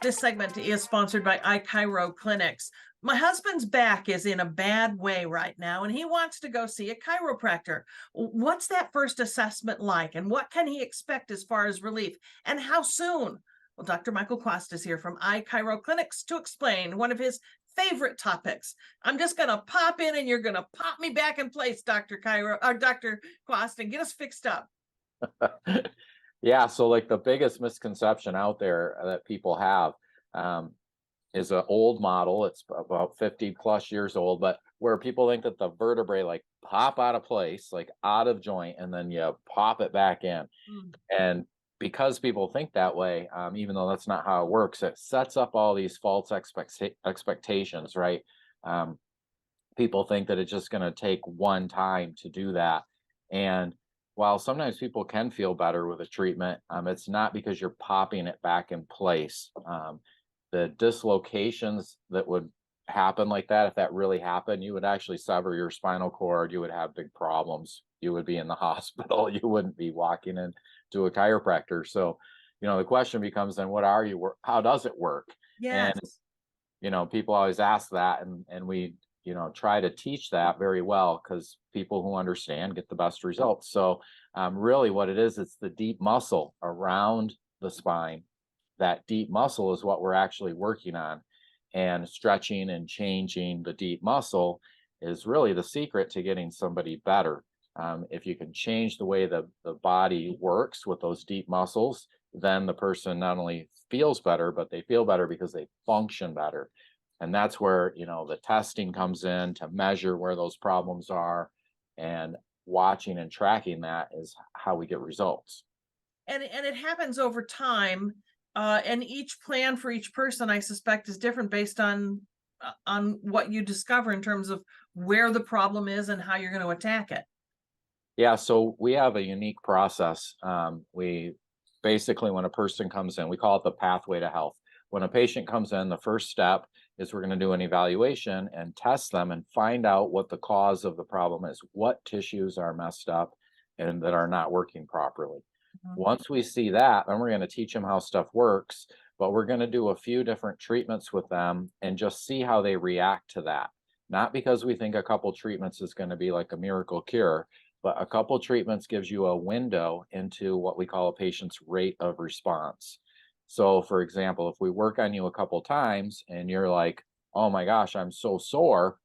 This segment is sponsored by iChiro Clinics. My husband's back is in a bad way right now, and he wants to go see a chiropractor. What's that first assessment like, and what can he expect as far as relief, and how soon? Well, Dr. Michael Kwast is here from iChiro Clinics to explain one of his favorite topics. I'm just going to pop in, and you're going to pop me back in place, Dr. Dr. Kwast, and get us fixed up. Yeah, so like the biggest misconception out there that people have is an old model. It's about 50 plus years old, but where people think that the vertebrae like pop out of place, like out of joint, and then you pop it back in. And because people think that way, even though that's not how it works, it sets up all these false expectations, right? People think that it's just going to take one time to do that. And while sometimes people can feel better with a treatment, it's not because you're popping it back in place. The dislocations that would happen like that, if that really happened, you would actually sever your spinal cord. You would have big problems. You would be in the hospital. You wouldn't be walking into a chiropractor. So, the question becomes then, how does it work? Yes. And, people always ask that, and we try to teach that very well, because people who understand get the best results. So really what it is, it's the deep muscle around the spine. That deep muscle is what we're actually working on, and stretching and changing the deep muscle is really the secret to getting somebody better. If you can change the way the body works with those deep muscles, then the person not only feels better, but they feel better because they function better. And that's where, the testing comes in to measure where those problems are, and watching and tracking that is how we get results. And it happens over time. And each plan for each person, I suspect, is different based on what you discover in terms of where the problem is and how you're going to attack it. Yeah, so we have a unique process. We basically, when a person comes in, we call it the pathway to health. When a patient comes in, the first step is we're going to do an evaluation and test them and find out what the cause of the problem is, what tissues are messed up and that are not working properly. Once we see that, then we're going to teach them how stuff works, but we're going to do a few different treatments with them and just see how they react to that. Not because we think a couple treatments is going to be like a miracle cure, but a couple treatments gives you a window into what we call a patient's rate of response. So for example, if we work on you a couple times and you're like, oh my gosh, I'm so sore,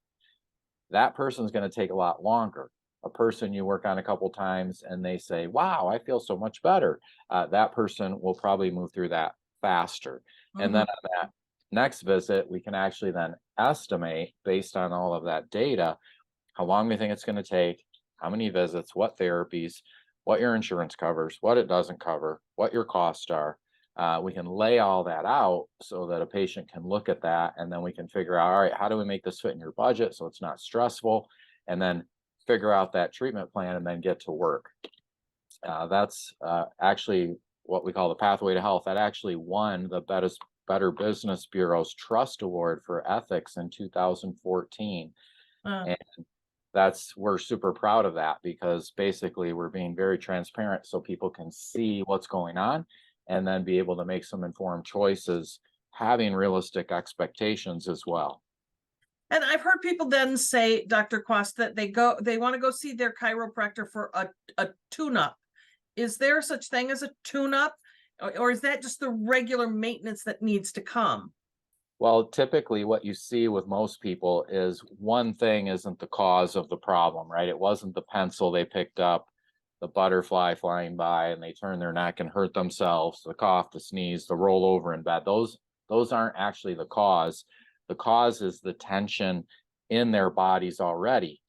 that person's going to take a lot longer. A person you work on a couple times and they say, wow, I feel so much better, that person will probably move through that faster. And then on that next visit, we can actually then estimate, based on all of that data, how long we think it's going to take, how many visits, what therapies, what your insurance covers, what it doesn't cover, what your costs are. We can lay all that out so that a patient can look at that, and then we can figure out, all right, how do we make this fit in your budget so it's not stressful, and then figure out that treatment plan and then get to work. That's actually what we call the pathway to health. That actually won the Better Business Bureau's Trust Award for Ethics in 2014. And we're super proud of that, because basically we're being very transparent so people can see what's going on and then be able to make some informed choices, having realistic expectations as well. And I've heard people then say, Dr. Kwast, that they want to go see their chiropractor for a tune-up. Is there such thing as a tune-up, or is that just the regular maintenance that needs to come? Well, typically what you see with most people is one thing isn't the cause of the problem, right? It wasn't the pencil they picked up, the butterfly flying by and they turn their neck and hurt themselves, the cough, the sneeze, the roll over in bed. Those aren't actually the cause. The cause is the tension in their bodies already.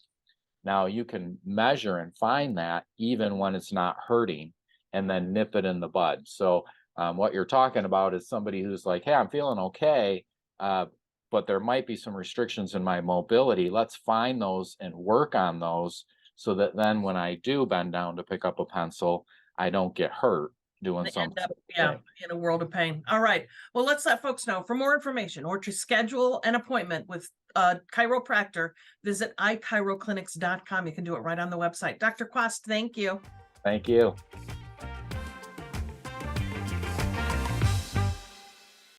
Now you can measure and find that even when it's not hurting, and then nip it in the bud. So what you're talking about is somebody who's like, hey, I'm feeling okay, but there might be some restrictions in my mobility. Let's find those and work on those, so that then when I do bend down to pick up a pencil, I don't get hurt doing something. In a world of pain. All right. Well, let's let folks know. For more information or to schedule an appointment with a chiropractor, visit ichiroclinics.com. You can do it right on the website. Dr. Kwast, thank you. Thank you.